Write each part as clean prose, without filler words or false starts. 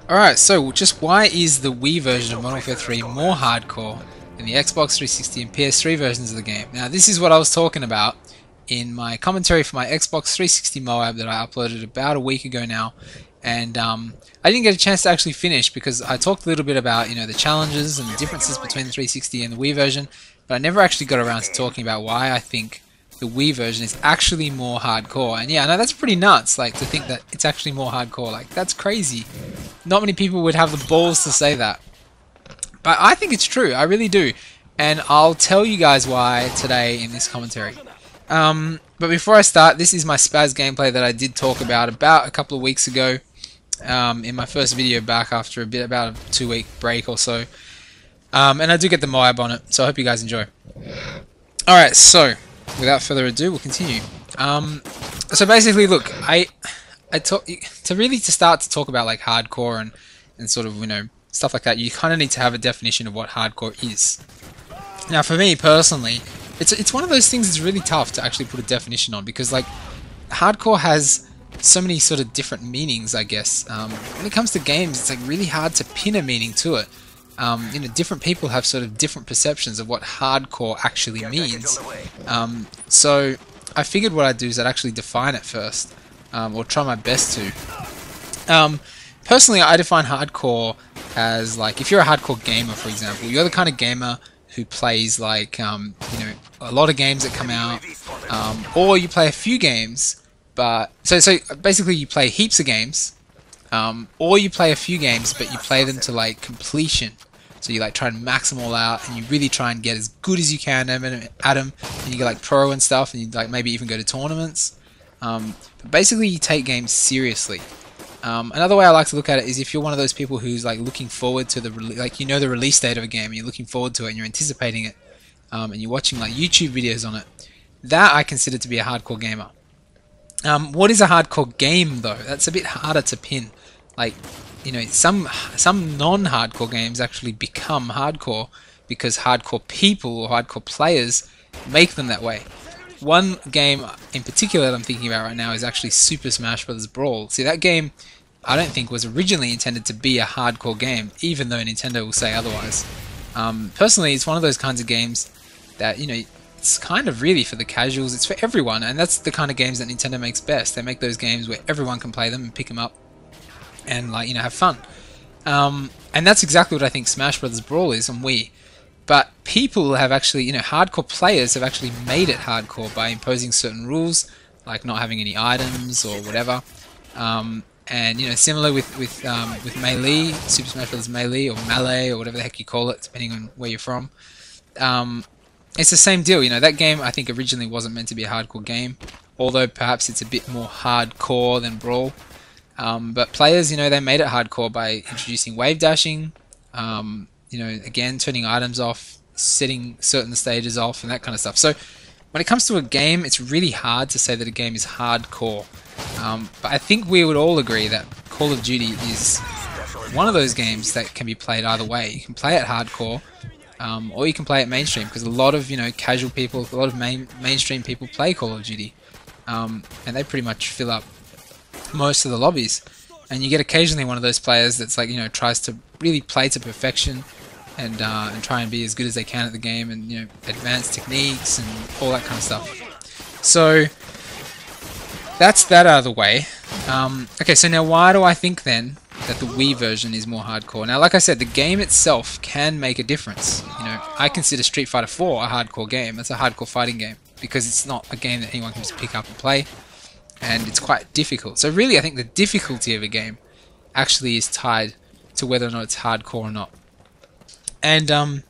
Alright, so just why is the Wii version of Modern Warfare 3 more hardcore than the Xbox 360 and PS3 versions of the game? Now, this is what I was talking about in my commentary for my Xbox 360 m.o.a.b that I uploaded about a week ago now, and I didn't get a chance to actually finish because I talked a little bit about the challenges and the differences between the 360 and the Wii version, but I never actually got around to talking about why I think the Wii version is actually more hardcore. And yeah, I know that's pretty nuts, like, to think that it's actually more hardcore. Like, that's crazy. Not many people would have the balls to say that. But I think it's true, I really do. And I'll tell you guys why today in this commentary. But before I start, this is my Spaz gameplay that I did talk about a couple of weeks ago, in my first video back after about a 2-week break or so. And I do get the m.o.a.b on it, so I hope you guys enjoy. Alright, so without further ado, we'll continue. So basically, look, to start to talk about like hardcore and sort of stuff like that, you kind of need to have a definition of what hardcore is. Now, for me personally, it's one of those things that's really tough to actually put a definition on, because like hardcore has so many sort of different meanings, I guess. When it comes to games, it's like really hard to pin a meaning to it. Different people have sort of different perceptions of what hardcore actually means. So I figured what I'd do is I'd actually define it first, or try my best to. Personally, I define hardcore as, like, if you're a hardcore gamer, for example, you're the kind of gamer who plays like a lot of games that come out, or you play a few games, but so basically you play heaps of games. Or you play a few games, but you play them to like completion. So you like try and max them all out, and you really try and get as good as you can at them. And you get like pro and stuff, and you like maybe even go to tournaments. But basically, you take games seriously. Another way I like to look at it is if you're one of those people who's like looking forward to the the release date of a game, and you're looking forward to it, and you're anticipating it, and you're watching like YouTube videos on it. That I consider to be a hardcore gamer. What is a hardcore game though? That's a bit harder to pin. Like, some non-hardcore games actually become hardcore because hardcore people or hardcore players make them that way. One game in particular that I'm thinking about right now is actually Super Smash Bros. Brawl. See, that game I don't think was originally intended to be a hardcore game, even though Nintendo will say otherwise. Personally, it's one of those kinds of games that, it's kind of really for the casuals. It's for everyone, and that's the kind of games that Nintendo makes best. They make those games where everyone can play them and pick them up and have fun. And that's exactly what I think Smash Bros. Brawl is on Wii. But people have actually, hardcore players have actually made it hardcore by imposing certain rules, like not having any items or whatever. And similar with Melee, Super Smash Bros. Melee or Melee or whatever the heck you call it, depending on where you're from. It's the same deal. That game I think originally wasn't meant to be a hardcore game, although perhaps it's a bit more hardcore than Brawl. But players, they made it hardcore by introducing wave dashing, again, turning items off, setting certain stages off, and that kind of stuff. So when it comes to a game, it's really hard to say that a game is hardcore. But I think we would all agree that Call of Duty is one of those games that can be played either way. You can play it hardcore, or you can play it mainstream, because a lot of casual people, a lot of mainstream people play Call of Duty, and they pretty much fill up most of the lobbies. And you get occasionally one of those players that's like tries to really play to perfection and try and be as good as they can at the game, and advanced techniques and all that kind of stuff. So that's that out of the way. Okay, so now why do I think then that the Wii version is more hardcore? Now, like I said, the game itself can make a difference. I consider Street Fighter 4 a hardcore game. It's a hardcore fighting game because it's not a game that anyone can just pick up and play, and it's quite difficult. So really, I think the difficulty of a game actually is tied to whether or not it's hardcore or not. And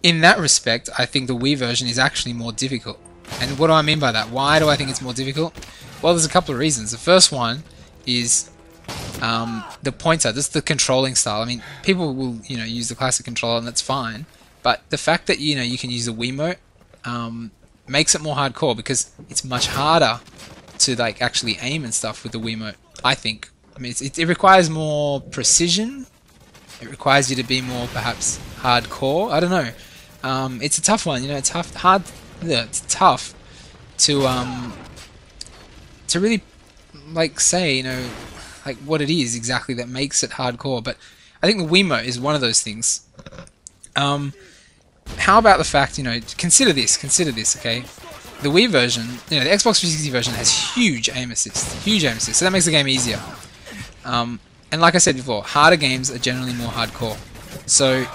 in that respect, I think the Wii version is actually more difficult. And what do I mean by that? Why do I think it's more difficult? Well, there's a couple of reasons. The first one is the pointer, just the controlling style. I mean, people will use the classic controller, and that's fine. But the fact that you can use the Wiimote makes it more hardcore, because it's much harder to like actually aim and stuff with the Wiimote, I think. I mean, it requires more precision. It requires you to be more, perhaps, hardcore. I don't know. It's a tough one. It's it's tough to really, like, say, like what it is exactly that makes it hardcore, but I think the Wiimote is one of those things. How about the fact, consider this, okay? The Wii version, the Xbox 360 version has huge aim assist, so that makes the game easier. And like I said before, harder games are generally more hardcore. So,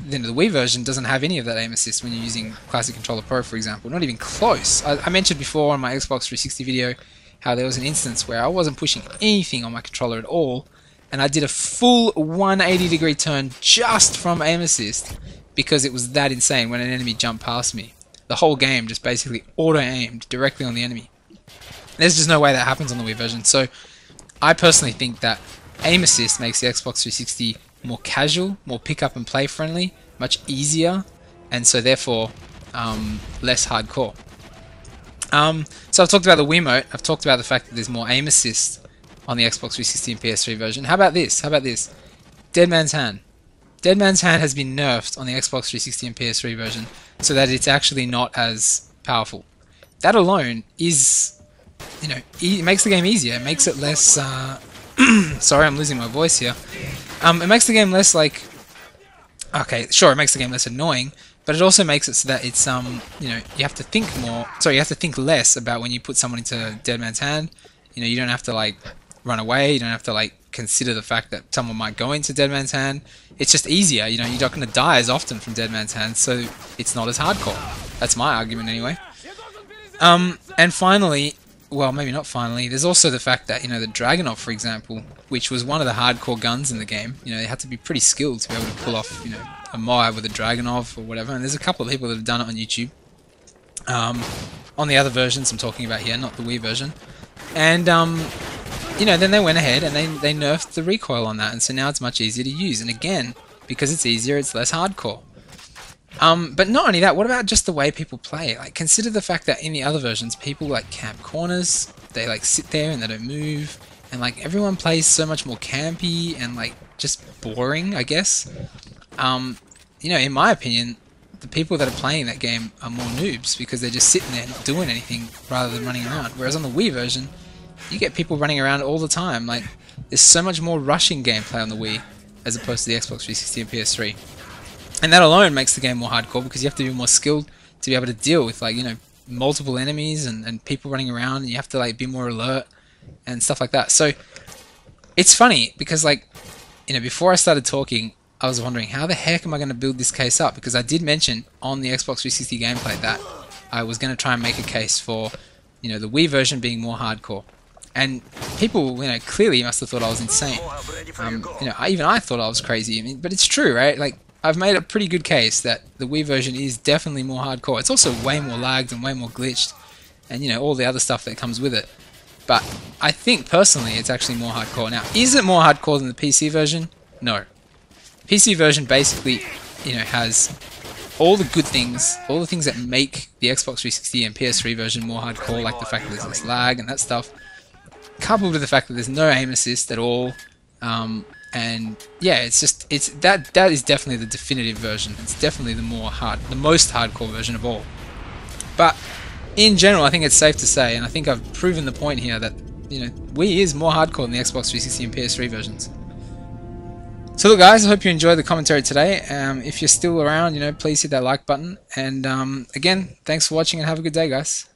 the Wii version doesn't have any of that aim assist when you're using Classic Controller Pro, for example. Not even close. I mentioned before on my Xbox 360 video how there was an instance where I wasn't pushing anything on my controller at all, and I did a full 180-degree turn just from aim assist because it was that insane when an enemy jumped past me. The whole game just basically auto-aimed directly on the enemy. There's just no way that happens on the Wii version. So I personally think that aim assist makes the Xbox 360 more casual, more pick-up and play friendly, much easier, and so therefore less hardcore. So I've talked about the Wiimote, I've talked about the fact that there's more aim assist on the Xbox 360 and PS3 version. How about this? Dead Man's Hand. Dead Man's Hand has been nerfed on the Xbox 360 and PS3 version so that it's actually not as powerful. That alone is, it makes the game easier. It makes it less, sorry, I'm losing my voice here. It makes the game less it makes the game less annoying, but it also makes it so that it's, you have to think you have to think less about when you put someone into Dead Man's Hand. You don't have to, run away, you don't have to, consider the fact that someone might go into Dead Man's Hand. It's just easier, you're not going to die as often from Dead Man's Hand, so it's not as hardcore. That's my argument anyway. And finally, well, maybe not finally, there's also the fact that, the Dragunov, for example, which was one of the hardcore guns in the game, you had to be pretty skilled to be able to pull off, a m.o.a.b with a Dragunov or whatever, and there's a couple of people that have done it on YouTube. On the other versions I'm talking about here, not the Wii version. And, then they went ahead and they nerfed the recoil on that, and so now it's much easier to use. And again, because it's easier, it's less hardcore. But not only that, what about just the way people play? Consider the fact that in the other versions, people camp corners, they sit there and they don't move, and everyone plays so much more campy and just boring, I guess. In my opinion, the people that are playing that game are more noobs because they're just sitting there not doing anything rather than running around. Whereas on the Wii version, you get people running around all the time. There's so much more rushing gameplay on the Wii as opposed to the Xbox 360 and PS3. And that alone makes the game more hardcore because you have to be more skilled to be able to deal with multiple enemies and people running around, and you have to be more alert and stuff like that. So it's funny because before I started talking, I was wondering how the heck am I going to build this case up, because I did mention on the Xbox 360 gameplay that I was going to try and make a case for the Wii version being more hardcore. And people, clearly must have thought I was insane. Even I thought I was crazy. But it's true, right? I've made a pretty good case that the Wii version is definitely more hardcore. It's also way more lagged and way more glitched, and all the other stuff that comes with it. But I think personally it's actually more hardcore. Now, is it more hardcore than the PC version? No. The PC version basically, has all the good things, all the things that make the Xbox 360 and PS3 version more hardcore, like the fact that there's less lag and that stuff, coupled with the fact that there's no aim assist at all. And yeah, that is definitely the definitive version. It's definitely the most hardcore version of all. But in general, I think it's safe to say, and I think I've proven the point here, that Wii is more hardcore than the Xbox 360 and PS3 versions. So look, guys, I hope you enjoyed the commentary today. If you're still around, please hit that like button. And again, thanks for watching and have a good day, guys.